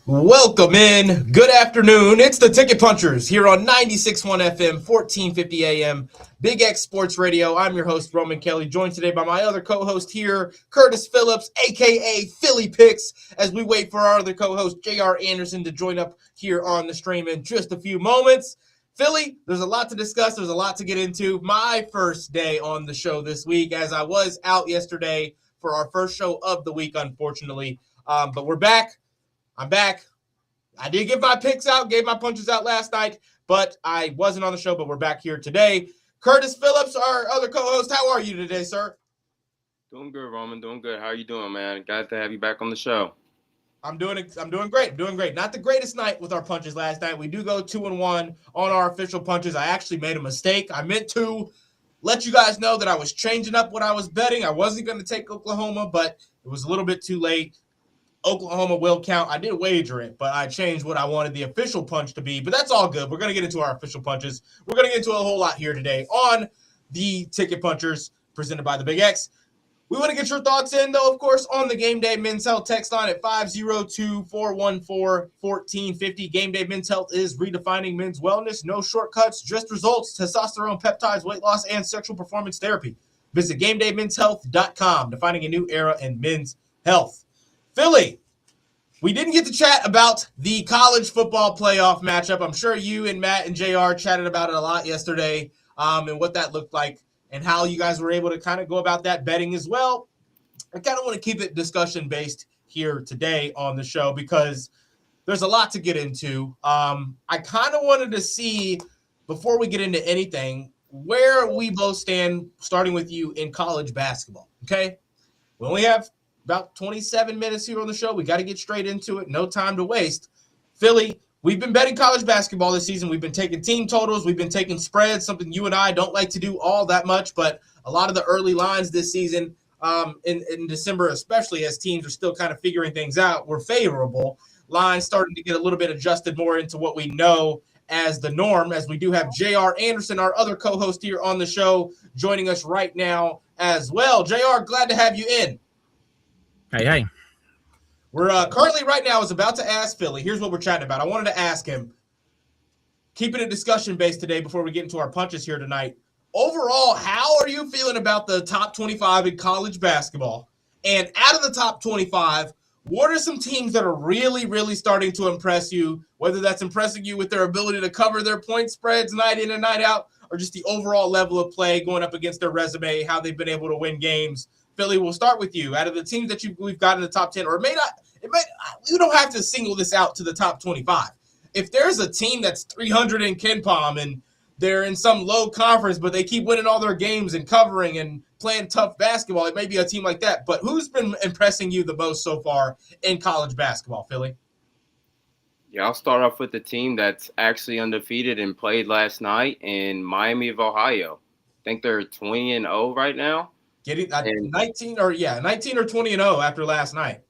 Welcome in. Good afternoon. It's the Ticket Punchers here on 96.1 FM, 1450 AM, Big X Sports Radio. I'm your host, Roman Kelly, joined today by my other co-host here, Curtis Phillips, a.k.a. Philly Picks, as we wait for our other co-host, J.R. Anderson, to join up here on the stream in just a few moments. Philly, there's a lot to discuss. There's a lot to get into. My first day on the show this week, as I was out yesterday for our first show of the week, unfortunately. But we're back. I'm back. I did get my picks out, gave my punches out last night, but I wasn't on the show, but we're back here today. Curtis Phillips, our other co-host, how are you today, sir? Doing good, Roman. Doing good. How are you doing, man? Glad to have you back on the show. I'm doing great. Not the greatest night with our punches last night. We do go 2-1 on our official punches. I actually made a mistake. I meant to let you guys know that I was changing up what I was betting. I wasn't going to take Oklahoma, but it was a little bit too late. Oklahoma will count. I did wager it, but I changed what I wanted the official punch to be. But that's all good. We're going to get into our official punches. We're going to get into a whole lot here today on the Ticket Punchers presented by the Big X. We want to get your thoughts in, though, of course, on the Game Day Men's Health text line at 502-414-1450. Game Day Men's Health is redefining men's wellness. No shortcuts, just results. Testosterone, peptides, weight loss, and sexual performance therapy. Visit GameDayMen'sHealth.com, defining a new era in men's health. Philly, we didn't get to chat about the college football playoff matchup. I'm sure you and Matt and JR chatted about it a lot yesterday and what that looked like and how you guys were able to kind of go about that betting as well. I kind of want to keep it discussion-based here today on the show because there's a lot to get into. I kind of wanted to see, before we get into anything, where we both stand, starting with you in college basketball, okay? We only have about 27 minutes here on the show. We got to get straight into it. No time to waste. Philly, we've been betting college basketball this season. We've been taking team totals. We've been taking spreads, something you and I don't like to do all that much, but a lot of the early lines this season in December, especially as teams are still kind of figuring things out, were favorable. Lines starting to get a little bit adjusted more into what we know as the norm, as we do have J.R. Anderson, our other co-host here on the show, joining us right now as well. J.R., glad to have you in. Hey. We're currently right now is about to ask Philly. Here's what we're chatting about. I wanted to ask him, keeping it discussion-based today before we get into our punches here tonight. Overall, how are you feeling about the top 25 in college basketball? And out of the top 25, what are some teams that are really, really starting to impress you, whether that's impressing you with their ability to cover their point spreads night in and night out, or just the overall level of play going up against their resume, how they've been able to win games? Philly, we'll start with you. Out of the teams that we've got in the top 10, or we don't have to single this out to the top 25. If there's a team that's 300 in KenPom and they're in some low conference, but they keep winning all their games and covering and playing tough basketball. It may be a team like that. But who's been impressing you the most so far in college basketball, Philly? Yeah, I'll start off with the team that's actually undefeated and played last night in Miami of Ohio. I think they're 20-0 right now. Getting 19 or 20-0 after last night.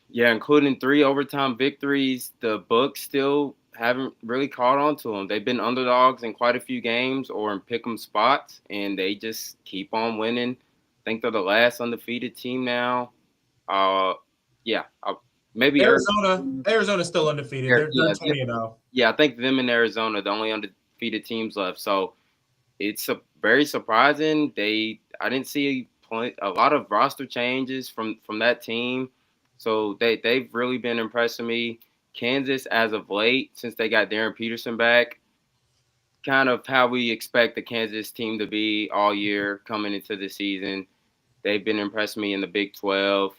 Yeah, including 3 overtime victories. The books still haven't really caught on to them. They've been underdogs in quite a few games or in pick'em spots, and they just keep on winning. I think they're the last undefeated team now. Maybe Arizona's still undefeated. They're 20-0. Yeah, I think them and Arizona are the only undefeated teams left. So it's very surprising. I didn't see a lot of roster changes from that team. So they've really been impressing me. Kansas, as of late, since they got Darren Peterson back, kind of how we expect the Kansas team to be all year coming into the season. They've been impressing me in the Big 12.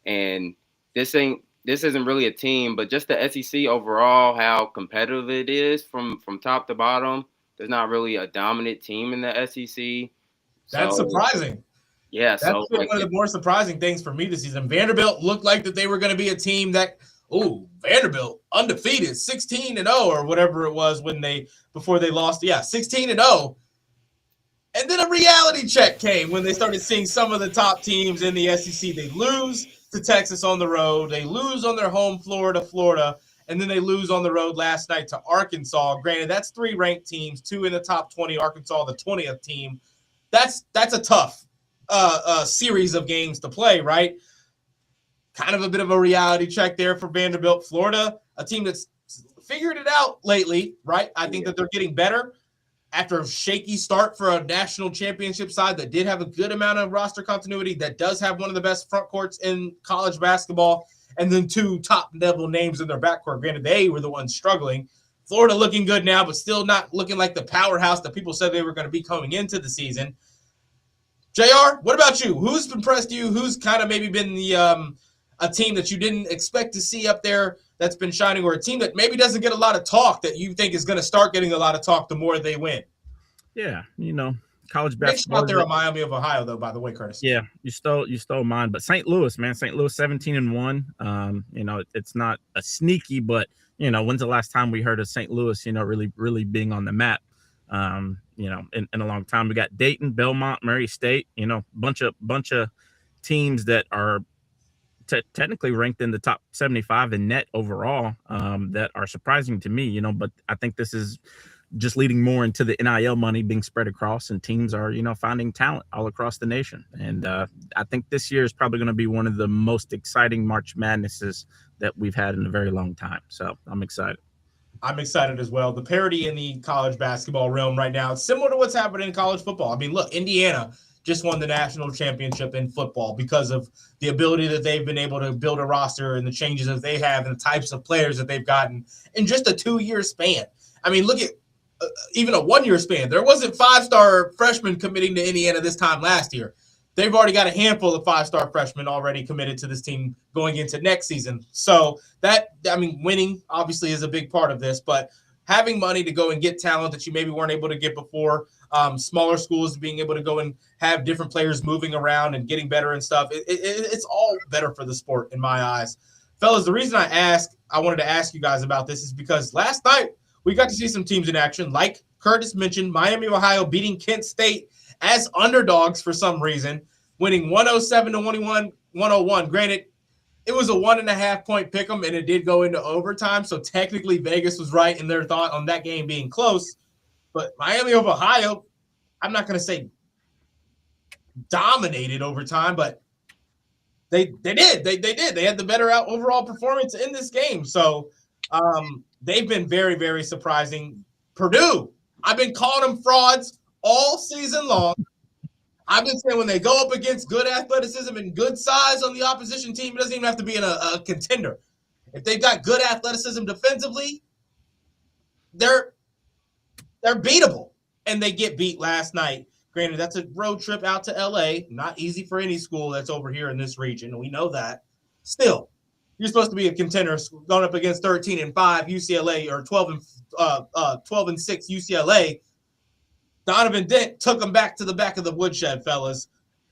And this isn't really a team, but just the SEC overall, how competitive it is from top to bottom. There's not really a dominant team in the SEC. That's surprising. Yeah, that's been one of the more surprising things for me this season. Vanderbilt looked like that they were going to be a team that, Vanderbilt undefeated, 16-0 or whatever it was before they lost. Yeah, 16-0. And then a reality check came when they started seeing some of the top teams in the SEC. They lose to Texas on the road. They lose on their home floor to Florida. And then they lose on the road last night to Arkansas. Granted, that's 3 ranked teams, 2 in the top 20, Arkansas the 20th team. That's a tough series of games to play, right? Kind of a bit of a reality check there for Vanderbilt. Florida, a team that's figured it out lately, right? I think that they're getting better after a shaky start for a national championship side that did have a good amount of roster continuity, that does have one of the best front courts in college basketball, and then 2 top-level names in their backcourt. Granted, they were the ones struggling. Florida looking good now, but still not looking like the powerhouse that people said they were going to be coming into the season. JR, what about you? Who's impressed you? Who's kind of maybe been the a team that you didn't expect to see up there that's been shining, or a team that maybe doesn't get a lot of talk that you think is going to start getting a lot of talk the more they win? Yeah, college basketball. Out there in Miami of Ohio, though, by the way, Curtis. Yeah, you stole mine. But St. Louis, man, St. Louis 17-1. It's not a sneaky, but when's the last time we heard of St. Louis, really being on the map? In a long time. We got Dayton, Belmont, Murray State, bunch of teams that are technically ranked in the top 75 in net overall, that are surprising to me, but I think this is just leading more into the NIL money being spread across, and teams are, finding talent all across the nation. And I think this year is probably going to be one of the most exciting March Madnesses that we've had in a very long time. So I'm excited. I'm excited as well. The parity in the college basketball realm right now, it's similar to what's happening in college football. I mean, look, Indiana just won the national championship in football because of the ability that they've been able to build a roster and the changes that they have and the types of players that they've gotten in just a 2-year span. I mean, look at even a 1-year span. There wasn't 5-star freshmen committing to Indiana this time last year. They've already got a handful of 5-star freshmen already committed to this team going into next season. So winning obviously is a big part of this, but having money to go and get talent that you maybe weren't able to get before, smaller schools being able to go and have different players moving around and getting better and stuff, it's all better for the sport in my eyes. Fellas, the reason I wanted to ask you guys about this is because last night we got to see some teams in action, like Curtis mentioned, Miami of Ohio beating Kent State as underdogs for some reason, winning 107-101. Granted, it was a 1.5-point pick'em, and it did go into overtime. So technically, Vegas was right in their thought on that game being close. But Miami of Ohio, I'm not going to say dominated overtime, but they did. They did. They had the better overall performance in this game. So they've been very, very surprising. Purdue, I've been calling them frauds all season long. I've been saying when they go up against good athleticism and good size on the opposition team, it doesn't even have to be in a contender. If they've got good athleticism defensively, they're beatable. And they get beat last night. Granted, that's a road trip out to LA. Not easy for any school that's over here in this region. We know that. Still, you're supposed to be a contender going up against 13-5 UCLA or 12-6 UCLA. Donovan Dent took him back to the back of the woodshed, fellas.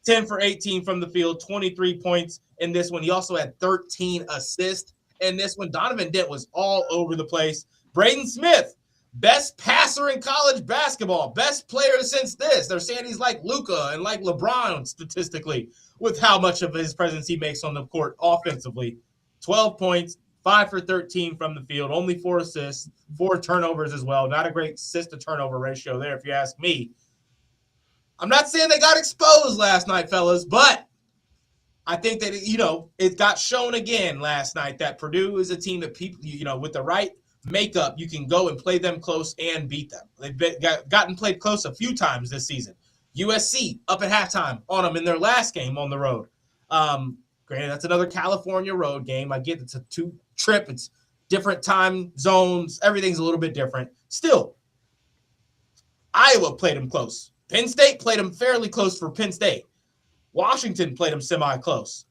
10 for 18 from the field, 23 points in this one. He also had 13 assists in this one. Donovan Dent was all over the place. Braden Smith, best passer in college basketball, best player since this. They're saying he's like Luka and like LeBron statistically with how much of his presence he makes on the court offensively. 12 points, 5 for 13 from the field, only 4 assists, 4 turnovers as well. Not a great assist-to-turnover ratio there, if you ask me. I'm not saying they got exposed last night, fellas, but I think that, it got shown again last night that Purdue is a team that people, with the right makeup, you can go and play them close and beat them. They've gotten played close a few times this season. USC up at halftime on them in their last game on the road. Granted, that's another California road game. I get it's a 2-trip. It's different time zones. Everything's a little bit different. Still, Iowa played them close. Penn State played them fairly close for Penn State. Washington played them semi-close.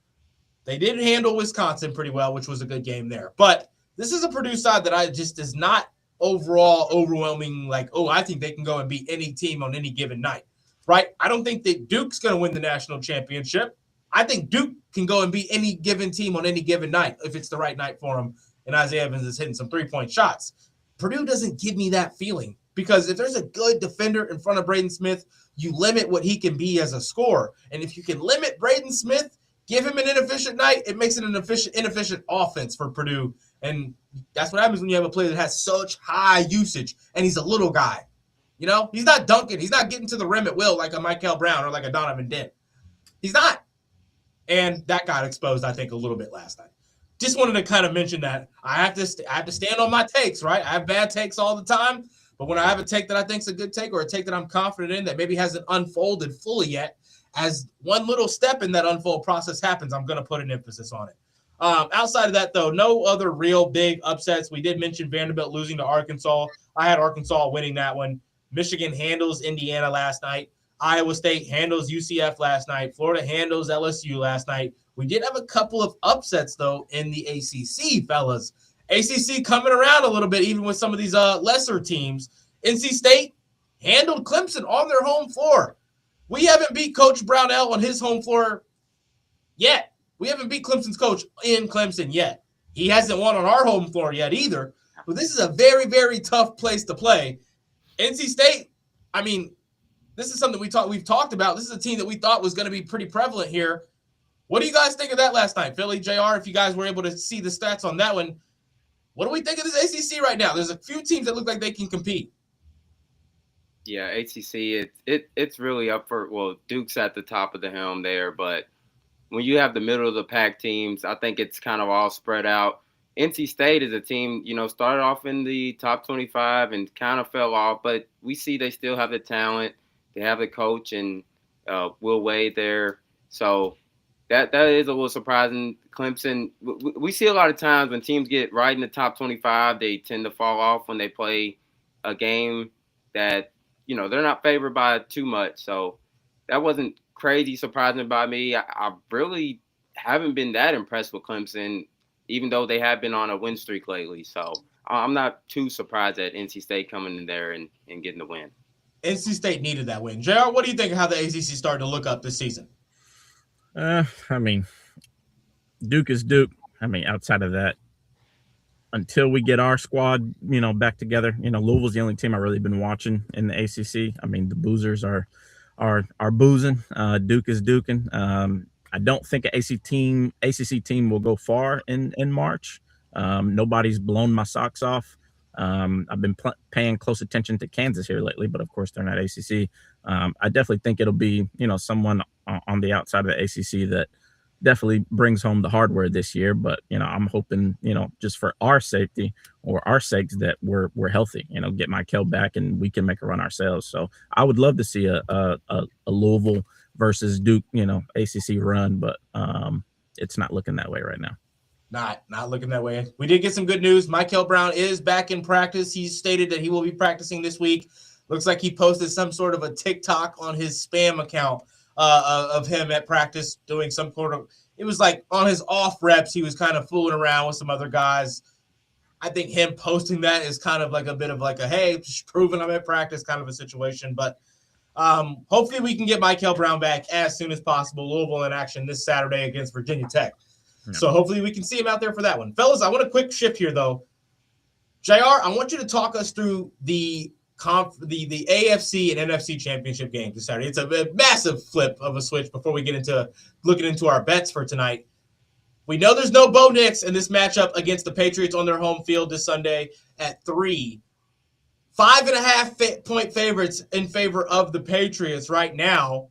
They did handle Wisconsin pretty well, which was a good game there. But this is a Purdue side that I just is not overall overwhelming, like, I think they can go and beat any team on any given night, right? I don't think that Duke's going to win the national championship. I think Duke can go and beat any given team on any given night if it's the right night for them and Isaiah Evans is hitting some three-point shots. Purdue doesn't give me that feeling because if there's a good defender in front of Braden Smith, you limit what he can be as a scorer. And if you can limit Braden Smith, give him an inefficient night, it makes it an inefficient offense for Purdue. And that's what happens when you have a player that has such high usage and he's a little guy. He's not dunking. He's not getting to the rim at will like a Michael Brown or like a Donovan Dent. He's not. And that got exposed, I think, a little bit last night. Just wanted to kind of mention that. I have to stand on my takes, right? I have bad takes all the time. But when I have a take that I think is a good take or a take that I'm confident in that maybe hasn't unfolded fully yet, as one little step in that unfold process happens, I'm going to put an emphasis on it. Outside of that, though, no other real big upsets. We did mention Vanderbilt losing to Arkansas. I had Arkansas winning that one. Michigan handles Indiana last night. Iowa State handles UCF last night. Florida handles LSU last night. We did have a couple of upsets, though, in the ACC, fellas. ACC coming around a little bit, even with some of these lesser teams. NC State handled Clemson on their home floor. We haven't beat Coach Brownell on his home floor yet. We haven't beat Clemson's coach in Clemson yet. He hasn't won on our home floor yet either. But this is a very, very tough place to play. NC State, this is something we've talked about. This is a team that we thought was going to be pretty prevalent here. What do you guys think of that last night? Philly, JR, if you guys were able to see the stats on that one, what do we think of this ACC right now? There's a few teams that look like they can compete. Yeah, ACC, it's really up for, Duke's at the top of the helm there, but when you have the middle of the pack teams, I think it's kind of all spread out. NC State is a team, started off in the top 25 and kind of fell off, but we see they still have the talent. They have the coach and Will Wade there. So that is a little surprising. Clemson, we see a lot of times when teams get right in the top 25, they tend to fall off when they play a game that, they're not favored by too much. So that wasn't crazy surprising by me. I really haven't been that impressed with Clemson, even though they have been on a win streak lately. So I'm not too surprised at NC State coming in there and getting the win. NC State needed that win. JR, what do you think of how the ACC started to look up this season? Duke is Duke. Outside of that, until we get our squad, back together, Louisville's the only team I've really been watching in the ACC. The boozers are boozing. Duke is duking. I don't think an ACC team will go far in March. Nobody's blown my socks off. I've been paying close attention to Kansas here lately, but of course they're not ACC. I definitely think it'll be, someone on the outside of the ACC that definitely brings home the hardware this year. But, I'm hoping, just for our safety or our sakes that we're healthy, get Michael back and we can make a run ourselves. So I would love to see a Louisville versus Duke, ACC run, but it's not looking that way right now. Not looking that way. We did get some good news. Michael Brown is back in practice. He stated that he will be practicing this week. Looks like he posted some sort of a TikTok on his spam account of him at practice doing some sort of – it was like on his off reps, he was kind of fooling around with some other guys. I think him posting that is kind of like a bit of like a, hey, just proving I'm at practice kind of a situation. But Hopefully we can get Michael Brown back as soon as possible. Louisville in action this Saturday against Virginia Tech. Yeah. So hopefully we can see him out there for that one. Fellas, I want a quick shift here, though. JR, I want you to talk us through the AFC and NFC championship game this Saturday. It's a massive flip of a switch before we get into looking into our bets for tonight. We know there's no Bo Nix in this matchup against the Patriots on their home field this Sunday at 3. 5.5 point favorites in favor of the Patriots right now.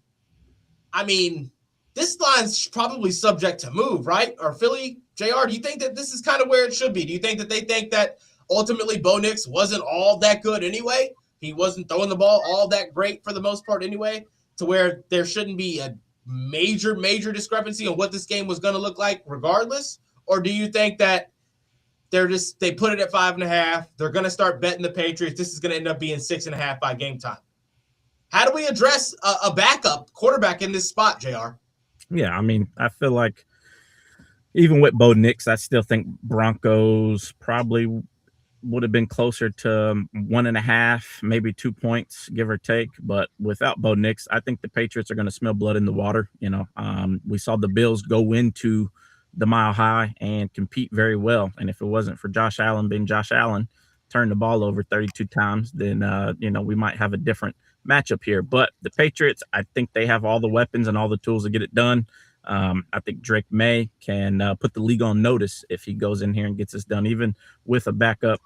I mean, this line's probably subject to move, right? Or Philly, JR, do you think that this is kind of where it should be? Do you think that they think that ultimately Bo Nix wasn't all that good anyway? He wasn't throwing the ball all that great for the most part anyway, to where there shouldn't be a major discrepancy on what this game was going to look like regardless? Or do you think that they put it at 5.5. They're going to start betting the Patriots. This is going to end up being 6.5 by game time. How do we address a backup quarterback in this spot, JR? Yeah, I mean, I feel like even with Bo Nix, I still think Broncos probably would have been closer to 1.5, maybe 2 points, give or take. But without Bo Nix, I think the Patriots are going to smell blood in the water. We saw the Bills go into the Mile High and compete very well. And if it wasn't for Josh Allen being Josh Allen, turn the ball over 32 times, then, we might have a different matchup here. But the Patriots, I think they have all the weapons and all the tools to get it done. I think Drake May can put the league on notice if he goes in here and gets this done, even with a backup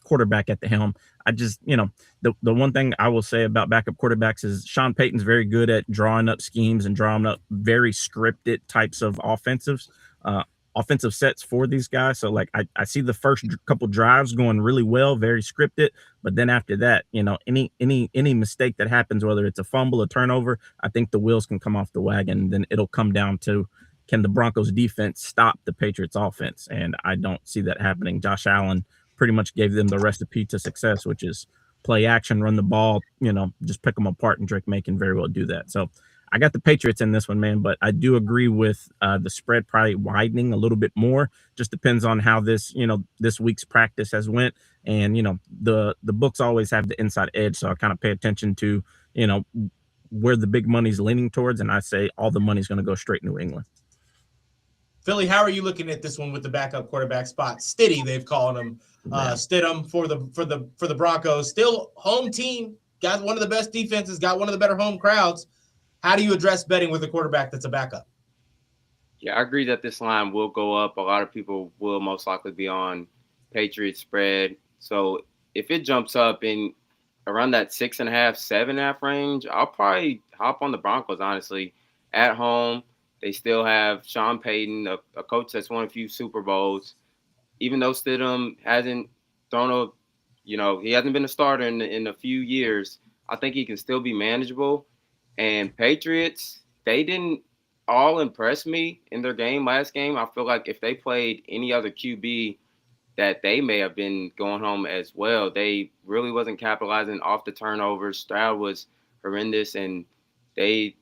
quarterback at the helm. I just, the one thing I will say about backup quarterbacks is Sean Payton's very good at drawing up schemes and drawing up very scripted types of offensive sets for these guys. So like I see the first couple drives going really well, very scripted, but then after that, any mistake that happens, whether it's a fumble, a turnover, I think the wheels can come off the wagon. Then it'll come down to, can the Broncos defense stop the Patriots offense? And I don't see that happening. Josh Allen pretty much gave them the recipe to success, which is play action, run the ball, just pick them apart, and Drake May can very well do that. So I got the Patriots in this one, man, but I do agree with the spread probably widening a little bit more. Just depends on how this week's practice has went. And, the books always have the inside edge. So I kind of pay attention to, where the big money's leaning towards. And I say all the money's going to go straight New England. Philly, how are you looking at this one with the backup quarterback spot? Stiddy, they've called him. Stidham for the Broncos. Still home team. Got one of the best defenses. Got one of the better home crowds. How do you address betting with a quarterback that's a backup? Yeah, I agree that this line will go up. A lot of people will most likely be on Patriots spread. So if it jumps up in around that 6.5, 7.5 range, I'll probably hop on the Broncos, honestly. At home, they still have Sean Payton, a coach that's won a few Super Bowls. Even though Stidham hasn't thrown he hasn't been a starter in a few years, I think he can still be manageable. And Patriots, they didn't all impress me in their last game. I feel like if they played any other QB, that they may have been going home as well. They really wasn't capitalizing off the turnovers. Stroud was horrendous, and they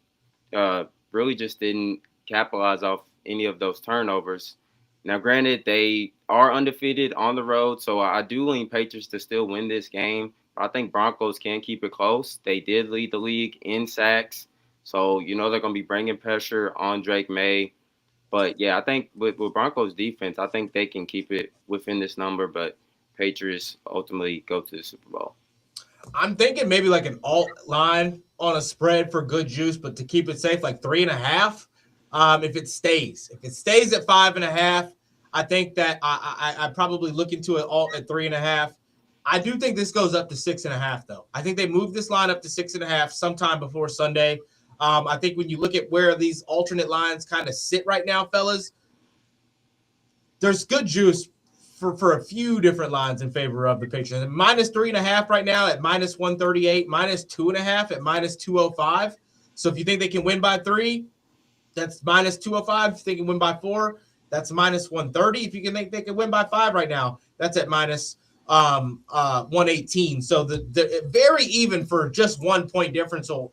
really just didn't capitalize off any of those turnovers. Now, granted, they are undefeated on the road, so I do lean Patriots to still win this game. But I think Broncos can keep it close. They did lead the league in sacks, so they're going to be bringing pressure on Drake May. But, yeah, I think with Broncos defense, I think they can keep it within this number, but Patriots ultimately go to the Super Bowl. I'm thinking maybe like an alt line on a spread for good juice, but to keep it safe, like 3.5. If it stays at 5.5, I think that I probably look into it all at 3.5. I do think this goes up to 6.5, though. I think they moved this line up to 6.5 sometime before Sunday. I think when you look at where these alternate lines kind of sit right now, fellas, there's good juice for a few different lines in favor of the Patriots. Minus 3.5 right now at minus 138, minus 2.5 at minus 205. So if you think they can win by 3, that's minus 205. If they can win by 4, that's minus 130. If you can think they can win by 5 right now, that's at minus 118. So the very even for just 1 point differential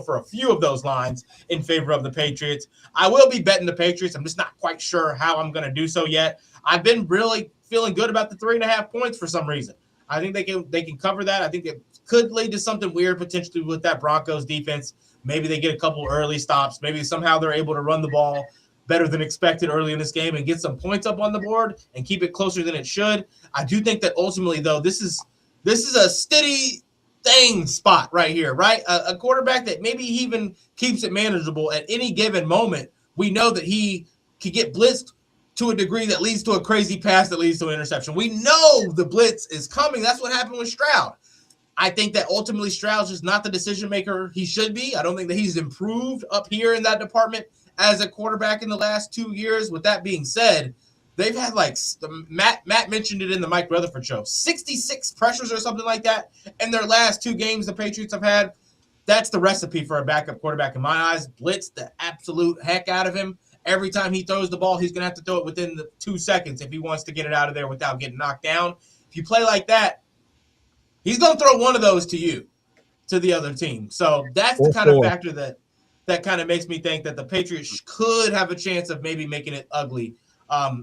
for a few of those lines in favor of the Patriots. I will be betting the Patriots. I'm just not quite sure how I'm going to do so yet. I've been really feeling good about the 3.5 points for some reason. I think they can cover that. I think could lead to something weird potentially with that Broncos defense. Maybe they get a couple early stops. Maybe somehow they're able to run the ball better than expected early in this game and get some points up on the board and keep it closer than it should. I do think that ultimately, though, this is a steady thing spot right here, right? A quarterback that maybe he even keeps it manageable at any given moment. We know that he can get blitzed to a degree that leads to a crazy pass that leads to an interception. We know the blitz is coming. That's what happened with Stroud. I think that ultimately Stroud's just not the decision maker he should be. I don't think that he's improved up here in that department as a quarterback in the last 2 years. With that being said, they've had Matt mentioned it in the Mike Rutherford show, 66 pressures or something like that in their last 2 games the Patriots have had. That's the recipe for a backup quarterback in my eyes. Blitz the absolute heck out of him. Every time he throws the ball, he's going to have to throw it within the 2 seconds if he wants to get it out of there without getting knocked down. If you play like that, he's going to throw one of those to you, to the other team. So that's the kind of factor that kind of makes me think that the Patriots could have a chance of maybe making it ugly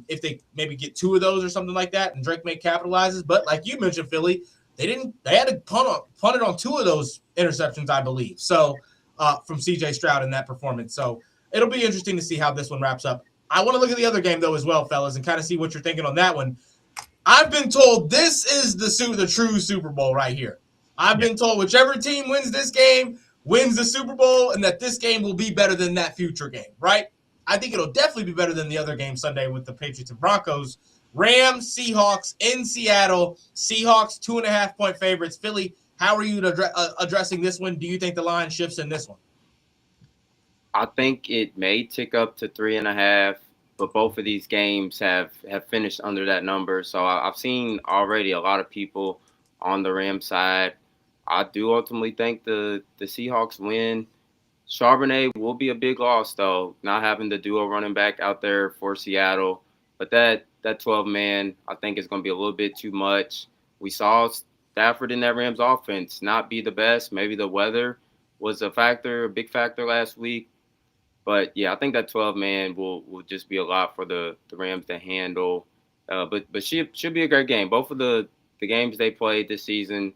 if they maybe get 2 of those or something like that, and Drake May capitalizes. But like you mentioned, Philly, they had to punt it on 2 of those interceptions, I believe. So from C.J. Stroud in that performance. So it'll be interesting to see how this one wraps up. I want to look at the other game though as well, fellas, and kind of see what you're thinking on that one. I've been told this is the true Super Bowl right here. I've been told whichever team wins this game wins the Super Bowl, and that this game will be better than that future game, right? I think it'll definitely be better than the other game Sunday with the Patriots and Broncos. Rams, Seahawks in Seattle. Seahawks 2.5-point favorites. Philly, how are you addressing this one? Do you think the line shifts in this one? I think it may tick up to 3.5, but both of these games have finished under that number. So I've seen already a lot of people on the Rams side. I do ultimately think the Seahawks win. Charbonnet will be a big loss, though, not having the duo running back out there for Seattle. But that 12-man, I think, is going to be a little bit too much. We saw Stafford in that Rams offense not be the best. Maybe the weather was a big factor last week. But, yeah, I think that 12-man will just be a lot for the Rams to handle. But should be a great game. Both of the games they played this season,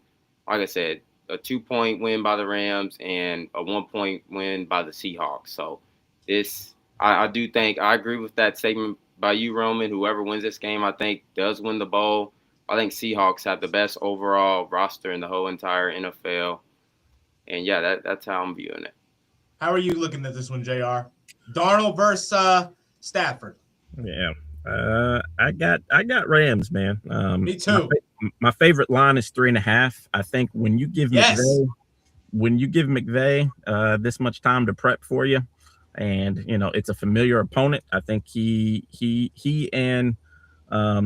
like I said, a 2-point win by the Rams and a 1-point win by the Seahawks. So I do think I agree with that statement by you, Roman. Whoever wins this game, I think, does win the bowl. I think Seahawks have the best overall roster in the whole entire NFL. And, yeah, that's how I'm viewing it. How are you looking at this one, JR? Darnold versus Stafford. Yeah. I got Rams, man. Me too. My favorite line is 3.5. I think when you give McVay this much time to prep for you, and it's a familiar opponent, I think he and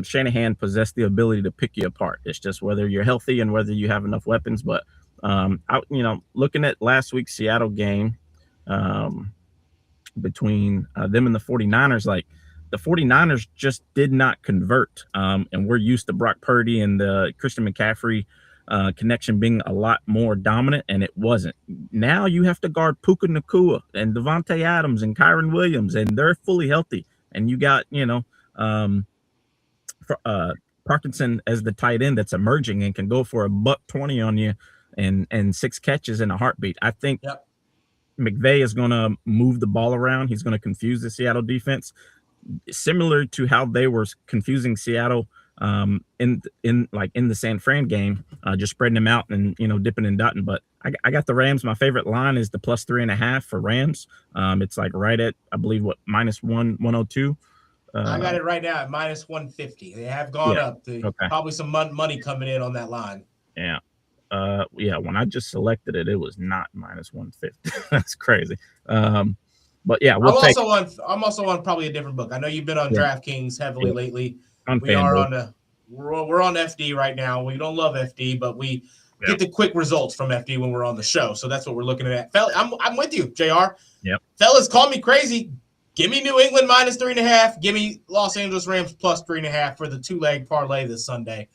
Shanahan possess the ability to pick you apart. It's just whether you're healthy and whether you have enough weapons. But looking at last week's Seattle game between them and the 49ers, the 49ers just did not convert. And we're used to Brock Purdy and the Christian McCaffrey connection being a lot more dominant, and it wasn't. Now you have to guard Puka Nacua and Devontae Adams and Kyron Williams, and they're fully healthy. And you got, Parkinson as the tight end that's emerging and can go for $120 on you and 6 catches in a heartbeat. I think McVay is going to move the ball around. He's going to confuse the Seattle defense, similar to how they were confusing Seattle in the San Fran game, just spreading them out and dipping and dotting. But I got the Rams. My favorite line is the plus 3.5 for Rams. It's right at, I believe, minus 102. I got it right now at minus 150. They have gone up. Probably some money coming in on that line. Yeah. When I just selected it, it was not minus 150. That's crazy. But yeah, I'm also on probably a different book. I know you've been on DraftKings heavily lately. We're on FD right now. We don't love FD, but we get the quick results from FD when we're on the show. So that's what we're looking at. I'm with you, JR. Yep. Fellas, call me crazy. Give me New England minus 3.5. Give me Los Angeles Rams plus 3.5 for the 2-leg parlay this Sunday.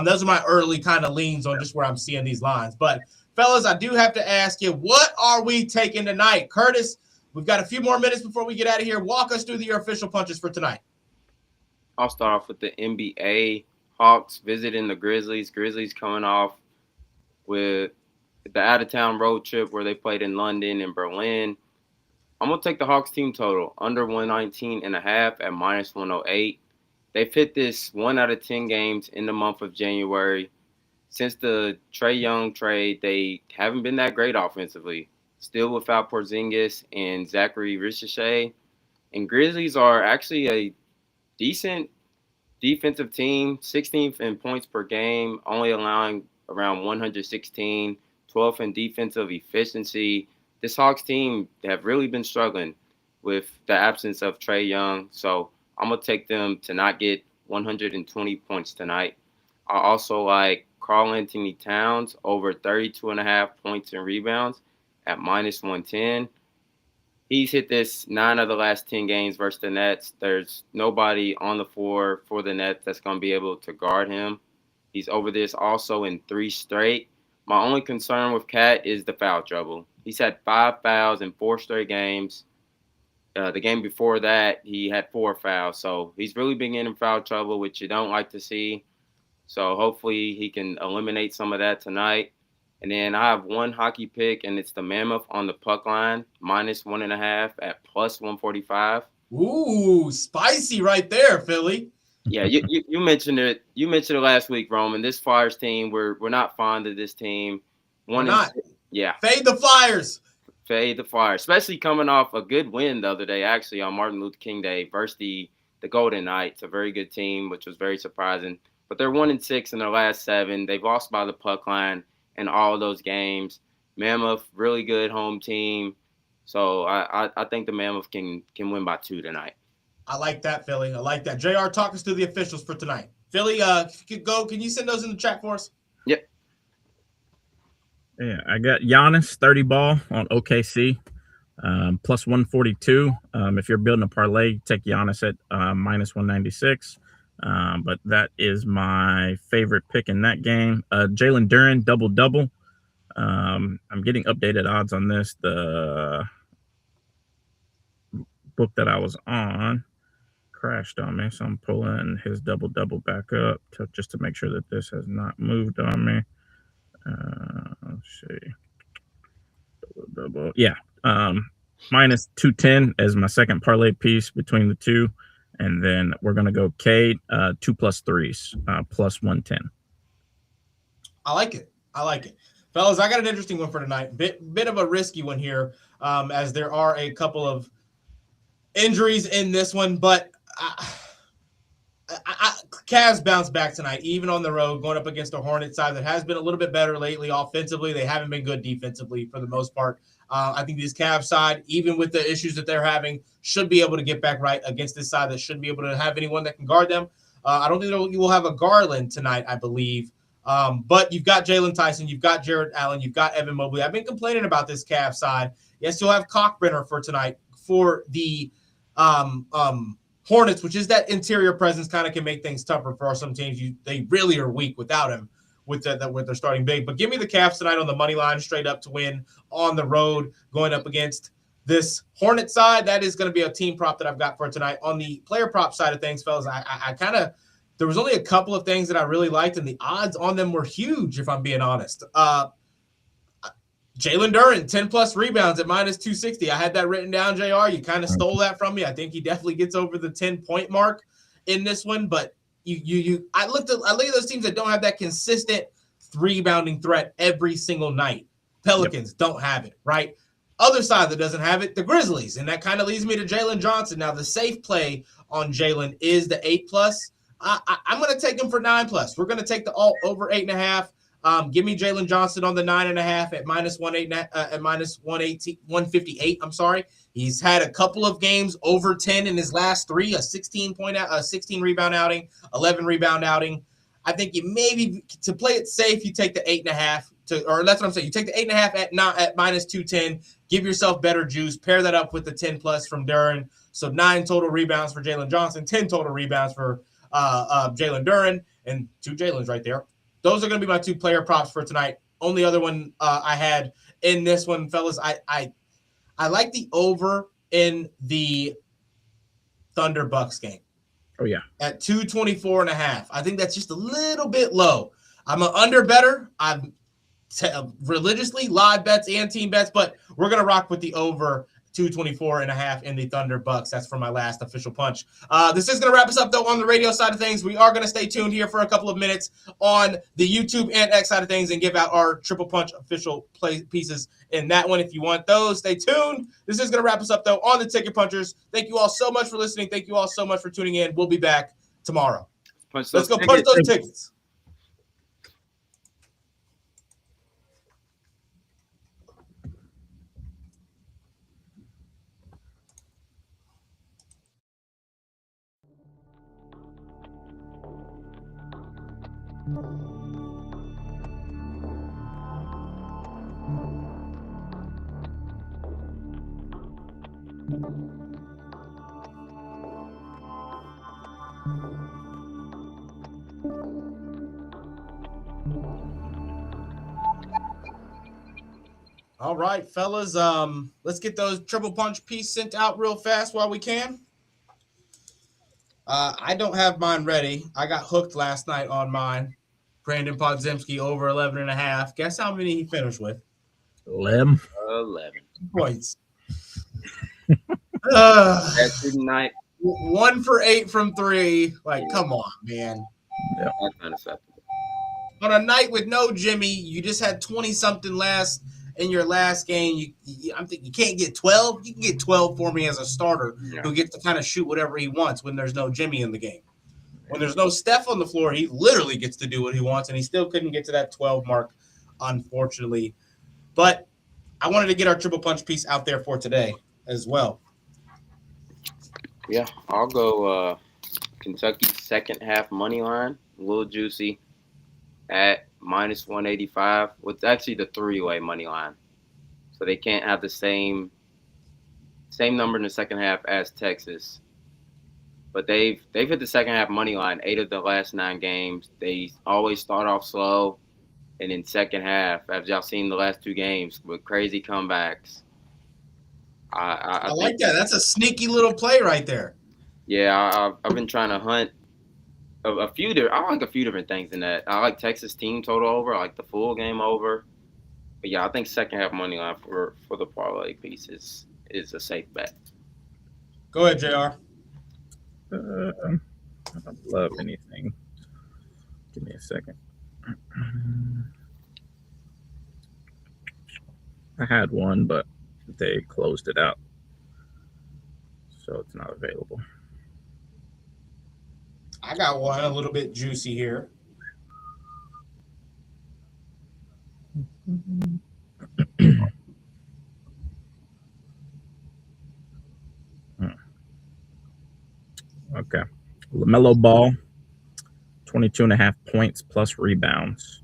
Those are my early kind of leans on just where I'm seeing these lines. But fellas, I do have to ask you, what are we taking tonight? Curtis, we've got a few more minutes before we get out of here. Walk us through your official punches for tonight. I'll start off with the NBA. Hawks visiting the Grizzlies. Grizzlies coming off with the out-of-town road trip where they played in London and Berlin. I'm going to take the Hawks team total under 119.5 at minus 108. They've hit this 1 out of 10 games in the month of January. Since the Trae Young trade, they haven't been that great offensively. Still without Porzingis and Zachary Ricochet. And Grizzlies are actually a decent defensive team, 16th in points per game, only allowing around 116, 12th in defensive efficiency. This Hawks team have really been struggling with the absence of Trae Young. So I'm going to take them to not get 120 points tonight. I also like Karl Anthony Towns over 32.5 points and rebounds at minus 110. He's hit this 9 of the last 10 games versus the Nets. There's nobody on the floor for the Nets that's going to be able to guard him. He's over this also in 3 straight. My only concern with Cat is the foul trouble. He's had 5 fouls in 4 straight games. The game before that, he had 4 fouls. So he's really been getting in foul trouble, which you don't like to see. So hopefully he can eliminate some of that tonight. And then I have one hockey pick, and it's the Mammoth on the puck line, minus 1.5 at plus 145. Ooh, spicy right there, Philly. Yeah, you mentioned it. You mentioned it last week, Roman. This Flyers team, we're not fond of this team. Yeah. Fade the Flyers. Fade the Flyers, especially coming off a good win the other day, actually, on Martin Luther King Day versus the Golden Knights, a very good team, which was very surprising. But they're 1-6 in their last 7. They've lost by the puck line in all of those games. Mammoth, really good home team. So I think the Mammoth can win by 2 tonight. I like that, Philly. I like that. JR, talk us through the officials for tonight. Philly, can you send those in the chat for us? Yep. Yeah, I got Giannis 30 ball on OKC, plus 142. If you're building a parlay, take Giannis at minus 196. But that is my favorite pick in that game. Jalen Duren, double-double. I'm getting updated odds on this. The book that I was on crashed on me, so I'm pulling his double-double back up just to make sure that this has not moved on me. Let's see. Double. Yeah. Minus 210 as my second parlay piece between the two. And then we're going to go Cade, 2 plus 3s, plus 110. I like it. Fellas, I got an interesting one for tonight. Bit of a risky one here, as there are a couple of injuries in this one. But Cavs bounce back tonight, even on the road, going up against a Hornets side that has been a little bit better lately offensively. They haven't been good defensively for the most part. I think this Cavs side, even with the issues that they're having, should be able to get back right against this side that shouldn't be able to have anyone that can guard them. I don't think you will have a Garland tonight, I believe. But you've got Jalen Tyson, you've got Jared Allen, you've got Evan Mobley. I've been complaining about this Cavs side. Yes, you'll have Cockbrenner for tonight for the Hornets, which is that interior presence, kind of can make things tougher for some teams. They really are weak without him with their starting big. But give me the Cavs tonight on the money line, straight up to win on the road, going up against this Hornet side. That is going to be a team prop that I've got for tonight. On the player prop side of things, fellas, I kind of there was only a couple of things that I really liked, and the odds on them were huge, if I'm being honest. Jalen Duren, 10-plus rebounds at minus 260. I had that written down, JR. You kind of stole that from me. I think he definitely gets over the 10-point mark in this one. But I look at those teams that don't have that consistent rebounding threat every single night. Pelicans don't have it, right? Other side that doesn't have it, the Grizzlies. And that kind of leads me to Jalen Johnson. Now, the safe play on Jalen is the 8-plus. I'm going to take him for 9-plus. We're going to take the alt over 8.5. Give me Jalen Johnson on the 9.5 at minus 158. I'm sorry. He's had a couple of games over 10 in his last 3, a 16 rebound outing, 11 rebound outing. I think you maybe to play it safe, you take the 8.5 or that's what I'm saying. You take the 8.5 at minus 210, give yourself better juice, pair that up with the 10 plus from Duren. So 9 total rebounds for Jalen Johnson, 10 total rebounds for Jalen Duren, and 2 Jalen's right there. Those are going to be my 2 player props for tonight. Only other one I had in this one, fellas, I like the over in the Thunder Bucks game. Oh, yeah. At 224.5. I think that's just a little bit low. I'm an under better. I'm religiously, live bets and team bets, but we're going to rock with the over 224.5 in the Thunder Bucks. That's for my last official punch. This is going to wrap us up, though, on the radio side of things. We are going to stay tuned here for a couple of minutes on the YouTube and X side of things and give out our triple punch official play pieces in that one. If you want those, stay tuned. This is going to wrap us up, though, on the Ticket Punchers. Thank you all so much for listening. Thank you all so much for tuning in. We'll be back tomorrow. Let's go punch those tickets. All right, fellas. Let's get those triple punch piece sent out real fast while we can. I don't have mine ready. I got hooked last night on mine. Brandon Podziemski over 11.5. Guess how many he finished with? 11 points. That's night. 1 for 8 from 3. Like, come on, man. Yeah. That's unacceptable. On a night with no Jimmy, you just had 20-something in your last game. I'm thinking you can't get 12. You can get 12 for me as a starter who gets to kind of shoot whatever he wants when there's no Jimmy in the game. When there's no Steph on the floor, he literally gets to do what he wants, and he still couldn't get to that 12 mark, unfortunately. But I wanted to get our triple punch piece out there for today as well. Yeah, I'll go Kentucky second half money line, a little juicy at minus 185 with actually the three-way money line. So they can't have the same number in the second half as Texas. But they've hit the second half money line 8 of the last 9 games. They always start off slow, and in second half, as y'all seen the last 2 games, with crazy comebacks. I like that. That's a sneaky little play right there. Yeah, I've been trying to hunt a few different things in that. I like Texas team total over. I like the full game over. But yeah, I think second half money line for the parlay piece is a safe bet. Go ahead, JR. I don't love anything. Give me a second. I had one, but they closed it out, so it's not available. I got one a little bit juicy here. Okay. LaMelo Ball, 22.5 points plus rebounds,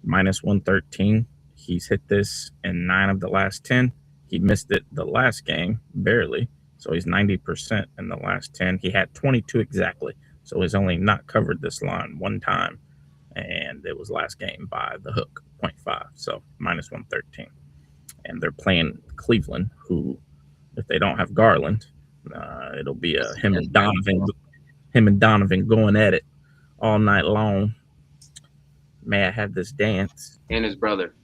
minus 113. He's hit this in 9 of the last 10. He missed it the last game, barely. So he's 90% in the last 10. He had 22 exactly. So he's only not covered this line one time. And it was last game by the hook, 0.5. So minus 113. And they're playing Cleveland, who, if they don't have Garland, it'll be him and Donovan going at it all night long. May I have this dance? And his brother.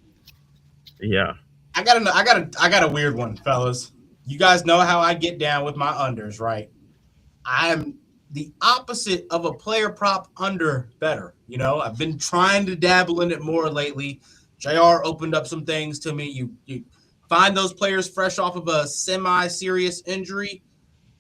Yeah. I got a weird one, fellas. You guys know how I get down with my unders, right? I am the opposite of a player prop under better. You know, I've been trying to dabble in it more lately. JR opened up some things to me. You find those players fresh off of a semi-serious injury,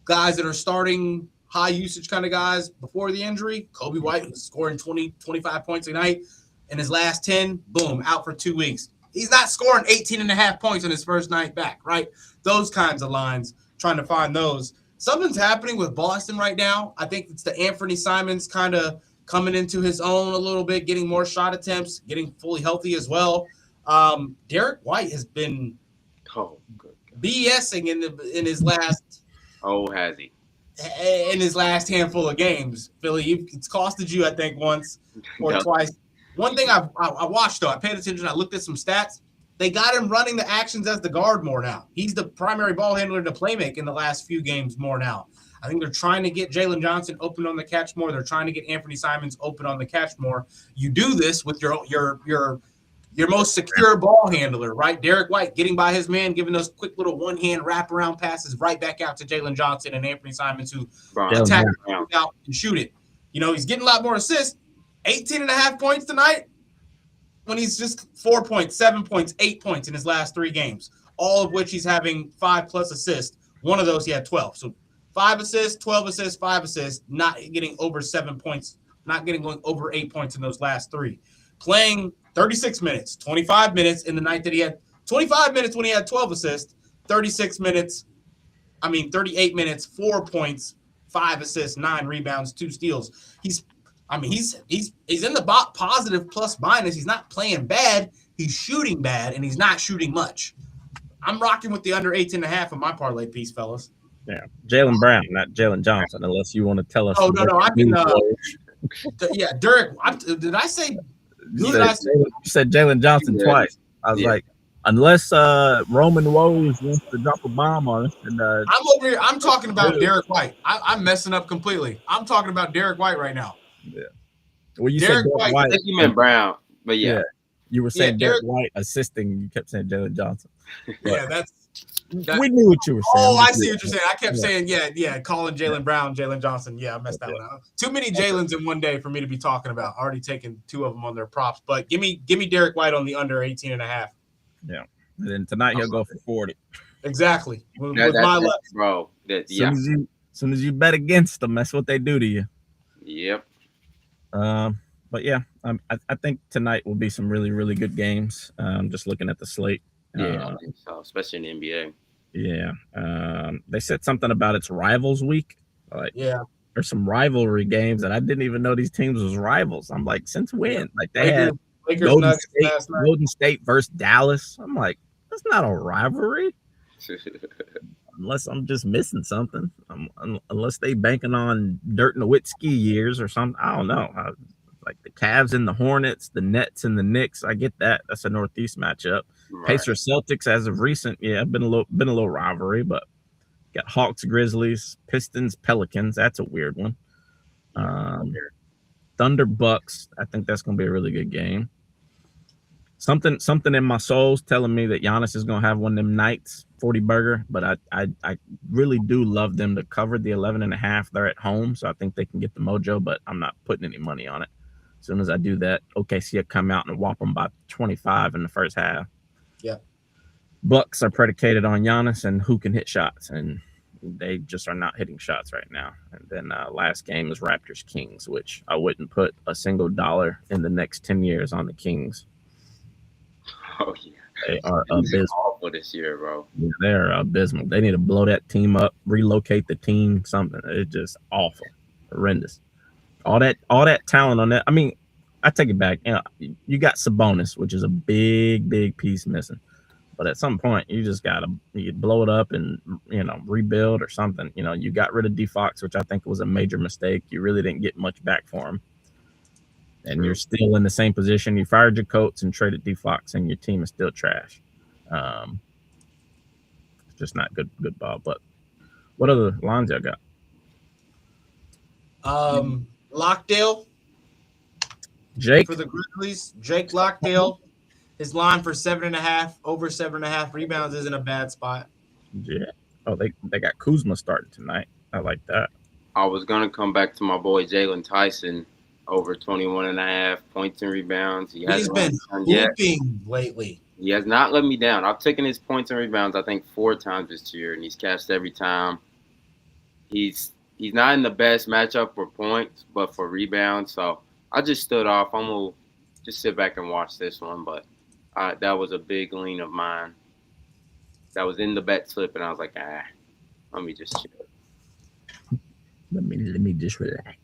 guys that are starting high usage kind of guys before the injury. Kobe White was scoring 20, 25 points a night. In his last 10, boom, out for 2 weeks. He's not scoring 18.5 points in his first night back, right? Those kinds of lines, trying to find those. Something's happening with Boston right now. I think it's the Anthony Simons kind of coming into his own a little bit, getting more shot attempts, getting fully healthy as well. Derek White has been BSing in his last. Oh, has he? In his last handful of games, Philly, it's costed you, I think, once or twice. One thing I watched, though, I paid attention. I looked at some stats. They got him running the actions as the guard more now. He's the primary ball handler to playmake in the last few games more now. I think they're trying to get Jalen Johnson open on the catch more. They're trying to get Anthony Simons open on the catch more. You do this with your Your most secure ball handler, right? Derek White getting by his man, giving those quick little one-hand wraparound passes right back out to Jalen Johnson and Anthony Simons, who attack out and shoot it. You know, he's getting a lot more assists. 18.5 points tonight when he's just 4 points, 7 points, 8 points in his last 3 games, all of which he's having 5+ assists. One of those he had 12. So 5 assists, 12 assists, 5 assists, not getting over 7 points, not getting going over 8 points in those last 3. Playing 36 minutes, 25 minutes in the night that he had 25 minutes when he had 12 assists, 38 minutes, 4 points, 5 assists, 9 rebounds, 2 steals. He's in the positive plus minus. He's not playing bad. He's shooting bad, and he's not shooting much. I'm rocking with the under 18.5 on my parlay piece, fellas. Yeah, Jaylen Brown, not Jalen Johnson, unless you want to tell us. Oh no, I mean, yeah, Dirk. Did I say? You said Jalen Johnson twice. I was like, unless Roman Woj wants to drop a bomb on us. And, I'm over here. I'm talking about Derek White. I'm messing up completely. I'm talking about Derek White right now. Yeah. Well, you Derek said White. I think you meant Brown, but yeah. You were saying Derek White assisting. You kept saying Jalen Johnson. But we knew what you were saying. Oh, I see what you're saying. I kept saying, calling Jalen Brown, Jalen Johnson. Yeah, I messed that one up. Too many Jalen's in one day for me to be talking about. Already taken 2 of them on their props. But give me Derek White on the under 18.5. Yeah. And then tonight he'll go for 40. Exactly. With my luck. Bro. As soon as you bet against them, that's what they do to you. Yep. But yeah, I think tonight will be some really, really good games. Just looking at the slate. Yeah, I think so, especially in the NBA. Yeah. They said something about it's rivals week. There's some rivalry games that I didn't even know these teams was rivals. I'm like, since when? Like they had Golden State versus Dallas. I'm like, that's not a rivalry. Unless I'm just missing something. Unless they banking on Dirk Nowitzki years or something. I don't know. Like the Cavs and the Hornets, the Nets and the Knicks. I get that. That's a Northeast matchup. Right. Pacers Celtics as of recent, been a little rivalry, but got Hawks Grizzlies, Pistons Pelicans. That's a weird one. Thunder Bucks. I think that's gonna be a really good game. Something in my soul's telling me that Giannis is gonna have one of them nights, 40 burger. But I really do love them to cover the 11.5. They're at home, so I think they can get the mojo. But I'm not putting any money on it. As soon as I do that, OKC will come out and whop them by 25 in the first half. Yeah. Bucks are predicated on Giannis and who can hit shots, and they just are not hitting shots right now. And then last game is Raptors Kings, which I wouldn't put a single dollar in the next 10 years on the Kings. Oh yeah, they are abysmal awful this year, bro. Yeah, they're abysmal. They need to blow that team up, relocate the team, something. It's just awful, horrendous. All that talent on that. I mean, I take it back. You got Sabonis, which is a big piece missing. But at some point, you just gotta blow it up and rebuild or something. You got rid of D-Fox, which I think was a major mistake. You really didn't get much back for him, and you're still in the same position. You fired your coach and traded D-Fox, and your team is still trash. It's just not good ball. But what other lines y'all got? Lockdale. Jake for the Grizzlies. Jake Lockdale. His line for 7.5, over 7.5 rebounds isn't a bad spot. Yeah. Oh, they got Kuzma starting tonight. I like that. I was gonna come back to my boy Jalen Tyson, over 21.5 points and rebounds. He's been hooping lately. He has not let me down. I've taken his points and rebounds, I think, 4 times this year, and he's cashed every time. He's not in the best matchup for points, but for rebounds. So I just stood off. I'm gonna just sit back and watch this one, but that was a big lean of mine. That was in the bet slip, and I was like, let me just chill. Let me just relax.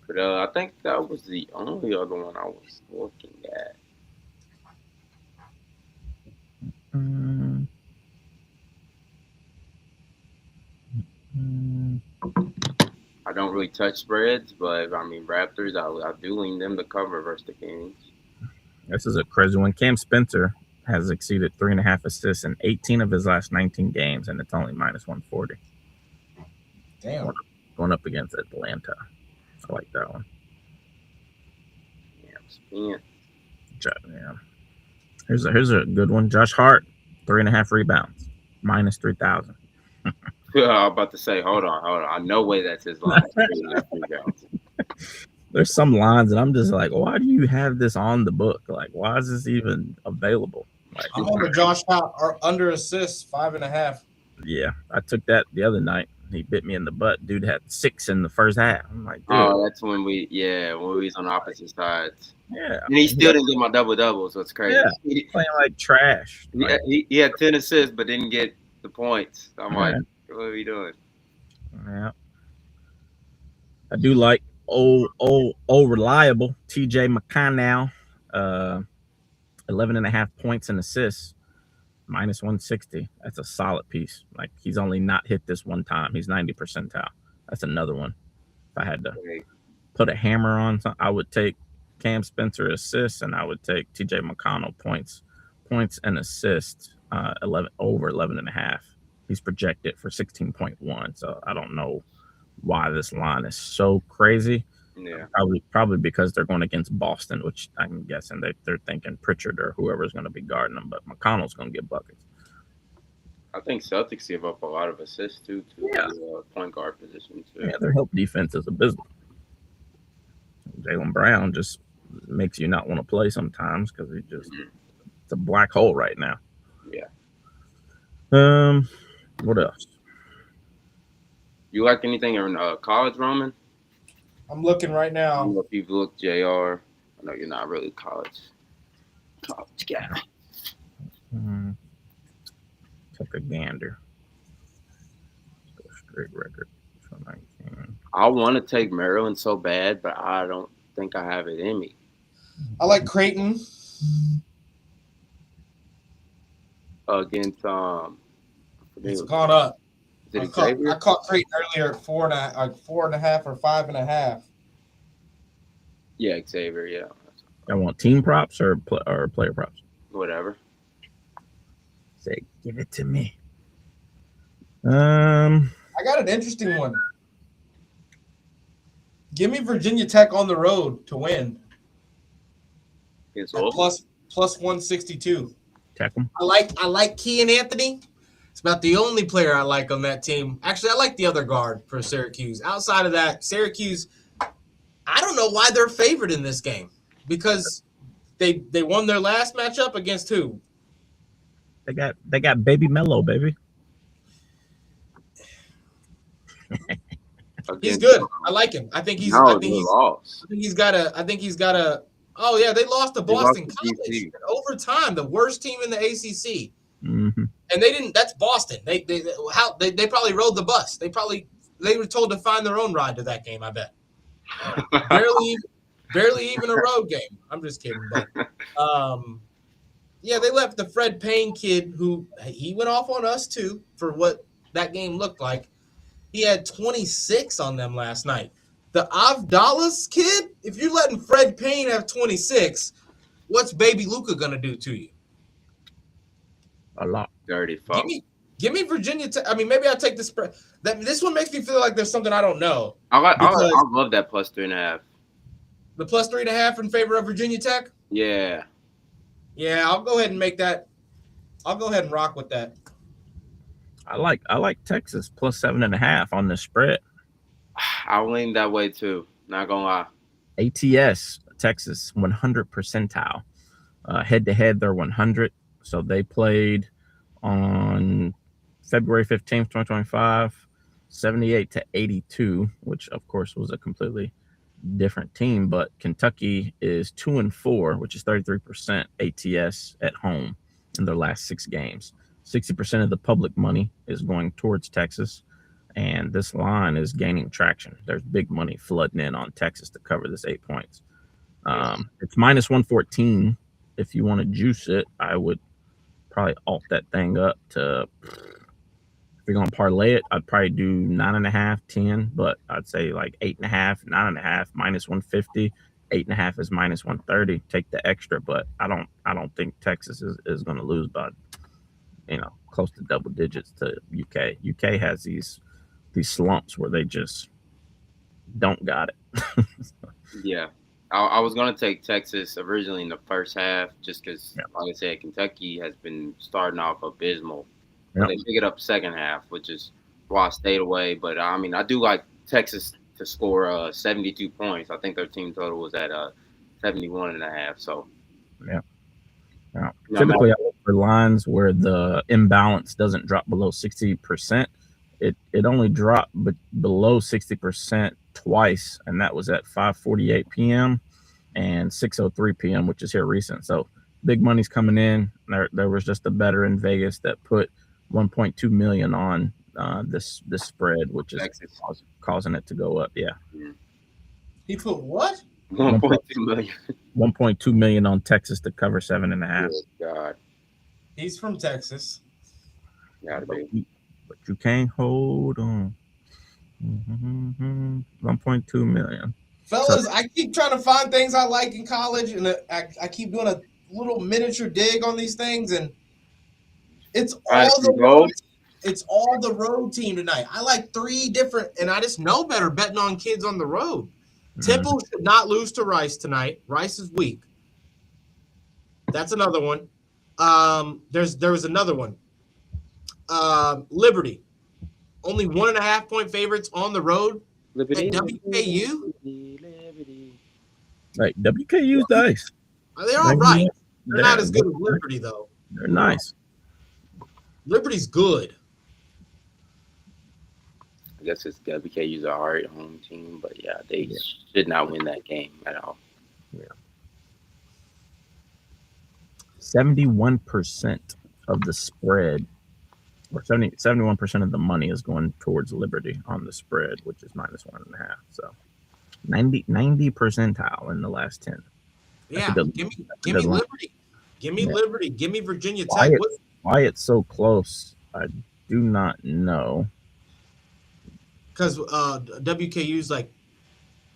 But I think that was the only other one I was looking at. I don't really touch spreads, but I mean Raptors, I do lean them to cover versus the Kings. This is a crazy one. Cam Spencer has exceeded 3.5 assists in 18 of his last 19 games, and it's only minus 140. Damn. Going up against Atlanta. I like that one. Yeah, Spence. Yeah. Here's a good one. Josh Hart, 3.5 rebounds, minus 3,000. I was about to say, hold on. No way that's his line. There's some lines, and I'm just like, why do you have this on the book? Like, why is this even available? Like, I'm on the Josh Hart or under assists 5.5. Yeah, I took that the other night. He bit me in the butt. Dude had 6 in the first half. I'm like, dude. Oh, that's when we was on opposite sides. Yeah, and he still didn't get my double, so it's crazy. Yeah, he's playing like trash. He had 10 assists, but didn't get the points. I'm like, what are we doing? Yeah, I do like old reliable TJ McConnell, 11.5 points and assists, minus 160. That's a solid piece. Like, he's only not hit this one time. He's 90 percentile. That's another one. If I had to put a hammer on something, I would take Cam Spencer assists, and I would take TJ McConnell points and assists, 11.5. He's projected for 16.1. So I don't know why this line is so crazy. Yeah, probably because they're going against Boston, which I'm guessing they're thinking Pritchard or whoever's going to be guarding them, but McConnell's going to get buckets. I think Celtics give up a lot of assists too to the point guard position too. Yeah, their help defense is abysmal. Jaylen Brown just makes you not want to play sometimes because it's a black hole right now. Yeah. What else? You like anything in college, Roman? I'm looking right now. I don't know if you've looked, JR. I know you're not really college guy. Take a gander. Let's go straight record. 19. I want to take Maryland so bad, but I don't think I have it in me. I like Creighton. Against it's gone up. I caught Creighton earlier at 4.5 or 5.5. Yeah, Xavier. Yeah. I want team props or player props. Whatever. Say, give it to me. I got an interesting one. Give me Virginia Tech on the road to win. Plus 162. Tech them. I like Kean Anthony. It's about the only player I like on that team. Actually, I like the other guard for Syracuse. Outside of that, Syracuse, I don't know why they're favored in this game because they won their last matchup against who? They got Baby Mello, baby. He's good. I like him. I think he's got a. Oh yeah, they lost to Boston College in overtime, the worst team in the ACC. Mm-hmm. And they didn't. That's Boston. They probably rode the bus. They were told to find their own ride to that game. I bet. barely even a road game. I'm just kidding. But yeah, they left the Fred Payne kid who he went off on us too for what that game looked like. He had 26 on them last night. The Avdalas kid, if you're letting Fred Payne have 26, what's Baby Luka gonna do to you? A lot. Dirty fuck. Give me Virginia Tech. I mean, maybe I'll take the spread. This one makes me feel like there's something I don't know. I love that plus 3.5. The plus 3.5 in favor of Virginia Tech? Yeah. Yeah, I'll go ahead and make that. I'll go ahead and rock with that. I like Texas plus 7.5 on the spread. I'll lean that way too. Not gonna lie. ATS Texas 100 percentile. Head to head, they're 100. So they played on February 15th, 2025, 78-82, which of course was a completely different team. But Kentucky is 2-4, which is 33% ATS at home in their last 6 games. 60% of the public money is going towards Texas, and this line is gaining traction. There's big money flooding in on Texas to cover this 8 points. It's minus 114. If you want to juice it, I would probably alt that thing up to, if you're going to parlay it, I'd probably do 9.5, 10, but I'd say like 8.5, 9.5, minus 150. 8.5 is minus 130. Take the extra, but I don't think Texas is going to lose by, close to double digits to UK. UK has these slumps where they just don't got it. Yeah. I was gonna take Texas originally in the first half, just because, Yeah. like I said, Kentucky has been starting off abysmal. Yeah. But they pick it up second half, which is why I stayed away. But I mean, I do like Texas to score 72 points. I think their team total was at 71.5. So Yeah. you know, Typically, I look for lines where the imbalance doesn't drop below 60%. It only dropped below 60% twice, and that was at 5:48 p.m. and 6:03 p.m., which is here recent. So big money's coming in. There was just a better in Vegas that put 1.2 million on this spread, which is Texas. causing it to go up. Yeah, He put what? 1.2 million. 1.2 million on Texas to cover 7.5. Good God, He's from Texas. gotta be. But you can't hold on. 1.2 million. Fellas, I keep trying to find things I like in college, and I keep doing a little miniature dig on these things, and it's all the road. It's all the road team tonight. I like 3 different, and I just know better betting on kids on the road. Temple should not lose to Rice tonight. Rice is weak. That's another one. There was another one. Liberty, only 1.5 point favorites on the road. Liberty, At WKU? Liberty. Like WKU's nice. They're all right. They're not as good as Liberty, though. They're nice. Liberty's good. I guess it's WKU's a hard home team, but yeah, they should not win that game at all. 71% of the spread, or 71% of the money is going towards Liberty on the spread, which is -1.5. So 90 percentile in the last 10. Yeah, give me Liberty. Give me Liberty. Give me Virginia Tech. Why it's so close, I do not know. Because WKU's like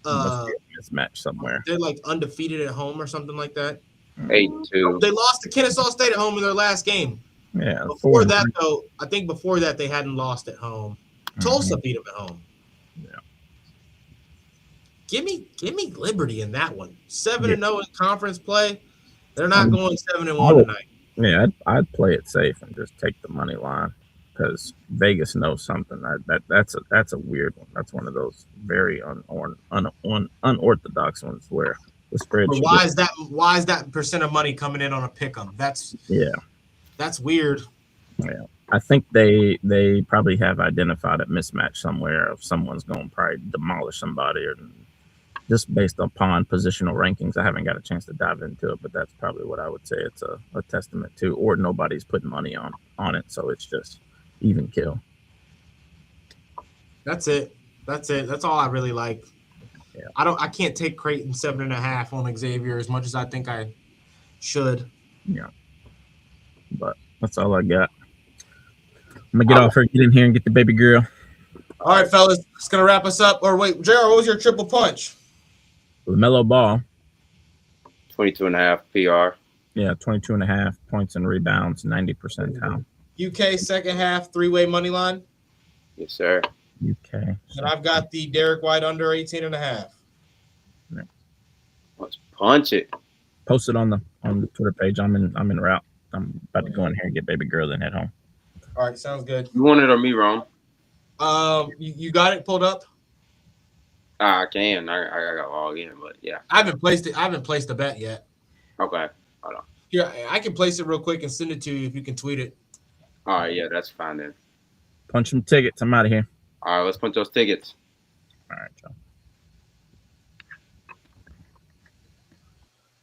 mismatch somewhere. They're like undefeated at home or something like that. 8-2. They lost to Kennesaw State at home in their last game. Yeah. Before that, though, I think before that they hadn't lost at home. Tulsa beat them at home. Yeah. Give me Liberty in that one. 7-0 in conference play. They're not going 7-1 tonight. Yeah, I'd play it safe and just take the money line because Vegas knows something. That's a weird one. That's one of those very unorthodox ones where the spread. But why is that percent of money coming in on a pick 'em? That's weird. Yeah, I think they probably have identified a mismatch somewhere of someone's going to probably demolish somebody, or just based upon positional rankings. I haven't got a chance to dive into it, but that's probably what I would say it's a testament to, or nobody's putting money on it, so it's just even kill. That's it. That's all I really like. Yeah. I can't take Creighton 7.5 on Xavier as much as I think I should. Yeah. But that's all I got. I'm gonna get off here, get in here, and get the baby girl. All right, fellas, it's gonna wrap us up. Or wait, JR, what was your triple punch? LaMelo Ball. 22.5 PR. Yeah, 22.5 points and rebounds, 90 percentile. UK second half 3-way money line. Yes, sir. UK. And I've got the Derek White under 18.5. Let's punch it. Post it on the Twitter page. I'm en route. I'm about to go in here and get baby girl, then head home. All right, sounds good. You want it or me, Rome? You got it pulled up? I can. I got to log in, but yeah. I haven't placed it. I haven't placed a bet yet. Okay. Hold on. Yeah, I can place it real quick and send it to you if you can tweet it. All right, yeah, that's fine then. Punch some tickets. I'm out of here. All right, let's punch those tickets. All right, Joe.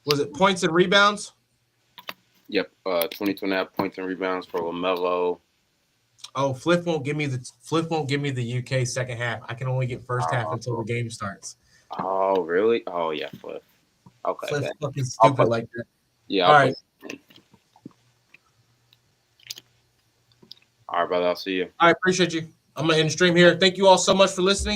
Was it points and rebounds? Yep, 22.5 points and rebounds for LaMelo. Oh, Flip won't give me the UK second half. I can only get first half until the game starts. Oh, really? Oh, yeah, Flip. Okay. Flip's fucking stupid like that. Yeah. All right. All right, brother. I'll see you. I appreciate you. I'm going to end the stream here. Thank you all so much for listening.